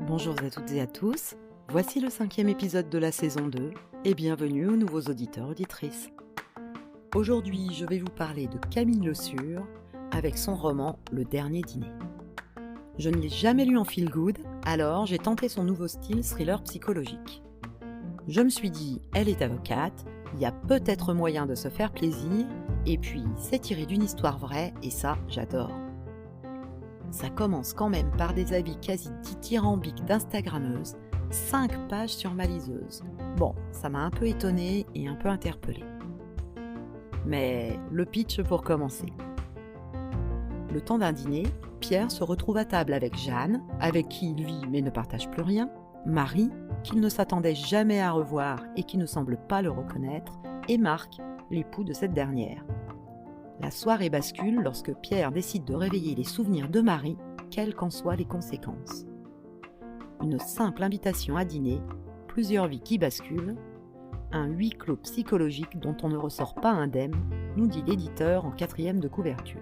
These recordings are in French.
Bonjour à toutes et à tous, voici le 5e épisode de la saison 2 et bienvenue aux nouveaux auditeurs-auditrices. Aujourd'hui, je vais vous parler de Camille Le Sur avec son roman Le Dernier Dîner. Je ne l'ai jamais lu en feel good, alors j'ai tenté son nouveau style thriller psychologique. Je me suis dit, elle est avocate, il y a peut-être moyen de se faire plaisir, et puis c'est tiré d'une histoire vraie, et ça, j'adore. Ça commence quand même par des avis quasi dithyrambiques d'instagrammeuses, 5 pages sur ma liseuse. Bon, ça m'a un peu étonnée et un peu interpellée. Mais le pitch pour commencer. Le temps d'un dîner, Pierre se retrouve à table avec Jeanne, avec qui il vit mais ne partage plus rien, Marie, qu'il ne s'attendait jamais à revoir et qui ne semble pas le reconnaître, et Marc, l'époux de cette dernière. La soirée bascule lorsque Pierre décide de réveiller les souvenirs de Marie, quelles qu'en soient les conséquences. Une simple invitation à dîner, plusieurs vies qui basculent, un huis clos psychologique dont on ne ressort pas indemne, nous dit l'éditeur en 4e de couverture.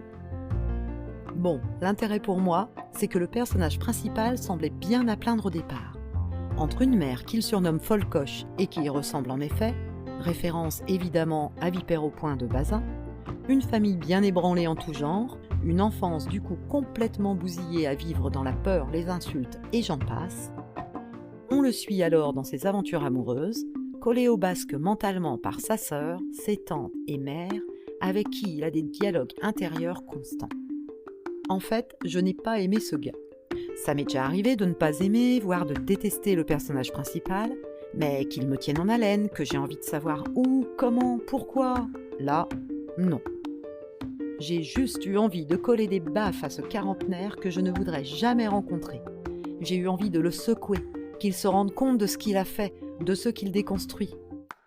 Bon, l'intérêt pour moi, c'est que le personnage principal semblait bien à plaindre au départ. Entre une mère qu'il surnomme Folcoche et qui y ressemble en effet, référence évidemment à Vipère au point de Bazin, une famille bien ébranlée en tout genre, une enfance du coup complètement bousillée à vivre dans la peur, les insultes et j'en passe. On le suit alors dans ses aventures amoureuses, collé au basque mentalement par sa sœur, ses tantes et mères, avec qui il a des dialogues intérieurs constants. En fait, je n'ai pas aimé ce gars. Ça m'est déjà arrivé de ne pas aimer, voire de détester le personnage principal, mais qu'il me tienne en haleine, que j'ai envie de savoir où, comment, pourquoi. Là, non. J'ai juste eu envie de coller des baffes à ce quarantenaire que je ne voudrais jamais rencontrer. J'ai eu envie de le secouer, qu'il se rende compte de ce qu'il a fait, de ce qu'il déconstruit.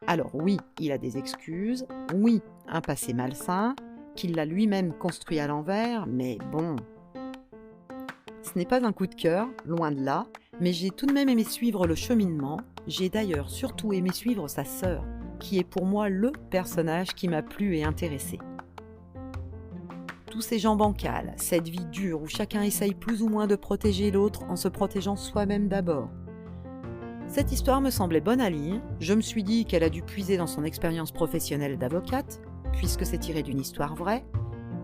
Alors oui, il a des excuses, oui, un passé malsain, qu'il l'a lui-même construit à l'envers, mais bon. Ce n'est pas un coup de cœur, loin de là, mais j'ai tout de même aimé suivre le cheminement. J'ai d'ailleurs surtout aimé suivre sa sœur, qui est pour moi le personnage qui m'a plu et intéressé. Tous ces gens bancals, cette vie dure où chacun essaye plus ou moins de protéger l'autre en se protégeant soi-même d'abord. Cette histoire me semblait bonne à lire, je me suis dit qu'elle a dû puiser dans son expérience professionnelle d'avocate, puisque c'est tiré d'une histoire vraie,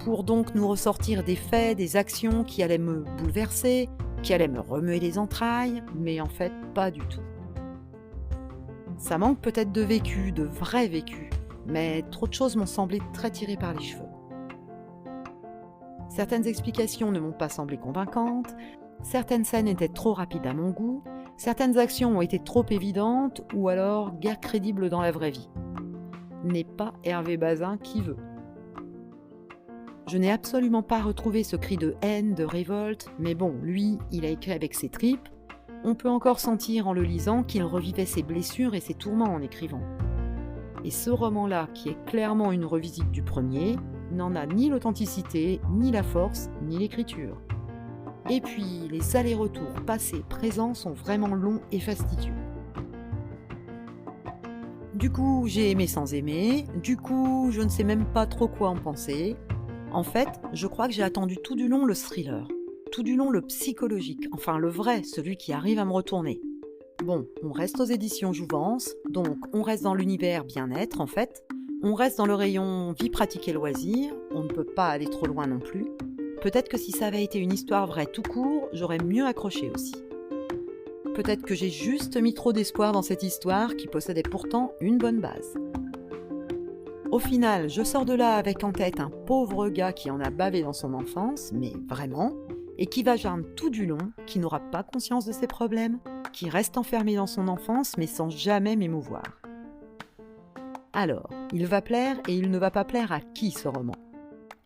pour donc nous ressortir des faits, des actions qui allaient me bouleverser, qui allaient me remuer les entrailles, mais en fait pas du tout. Ça manque peut-être de vécu, de vrai vécu, mais trop de choses m'ont semblé très tirées par les cheveux. Certaines explications ne m'ont pas semblé convaincantes, certaines scènes étaient trop rapides à mon goût, certaines actions ont été trop évidentes ou alors guère crédibles dans la vraie vie. N'est pas Hervé Bazin qui veut. Je n'ai absolument pas retrouvé ce cri de haine, de révolte, mais bon, lui, il a écrit avec ses tripes. On peut encore sentir en le lisant qu'il revivait ses blessures et ses tourments en écrivant. Et ce roman-là, qui est clairement une revisite du premier, n'en a ni l'authenticité, ni la force, ni l'écriture. Et puis, les allers-retours passés-présents sont vraiment longs et fastidieux. Du coup, j'ai aimé sans aimer, du coup, je ne sais même pas trop quoi en penser. En fait, je crois que j'ai attendu tout du long le thriller, tout du long le psychologique, enfin le vrai, celui qui arrive à me retourner. Bon, on reste aux éditions Jouvence, donc on reste dans l'univers bien-être en fait, on reste dans le rayon vie pratique et loisirs, on ne peut pas aller trop loin non plus. Peut-être que si ça avait été une histoire vraie tout court, j'aurais mieux accroché aussi. Peut-être que j'ai juste mis trop d'espoir dans cette histoire qui possédait pourtant une bonne base. Au final, je sors de là avec en tête un pauvre gars qui en a bavé dans son enfance, mais vraiment, et qui va geindre tout du long, qui n'aura pas conscience de ses problèmes, qui reste enfermé dans son enfance mais sans jamais m'émouvoir. Alors, il va plaire et il ne va pas plaire à qui ce roman ?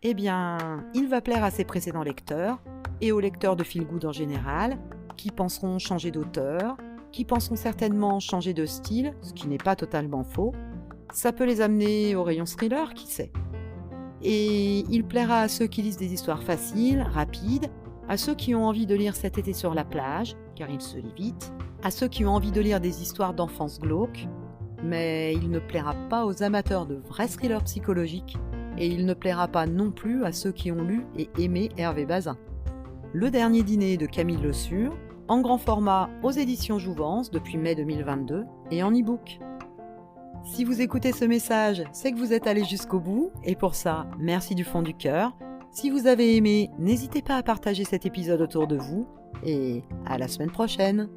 Eh bien, il va plaire à ses précédents lecteurs, et aux lecteurs de Feel Good en général, qui penseront changer d'auteur, qui penseront certainement changer de style, ce qui n'est pas totalement faux. Ça peut les amener au rayon thriller, qui sait. Et il plaira à ceux qui lisent des histoires faciles, rapides, à ceux qui ont envie de lire Cet été sur la plage, car il se lit vite, à ceux qui ont envie de lire des histoires d'enfance glauques, mais il ne plaira pas aux amateurs de vrais thrillers psychologiques et il ne plaira pas non plus à ceux qui ont lu et aimé Hervé Bazin. Le dernier dîner de Camille Le Sur, en grand format aux éditions Jouvence depuis mai 2022 et en e-book. Si vous écoutez ce message, c'est que vous êtes allé jusqu'au bout, et pour ça, merci du fond du cœur. Si vous avez aimé, n'hésitez pas à partager cet épisode autour de vous, et à la semaine prochaine.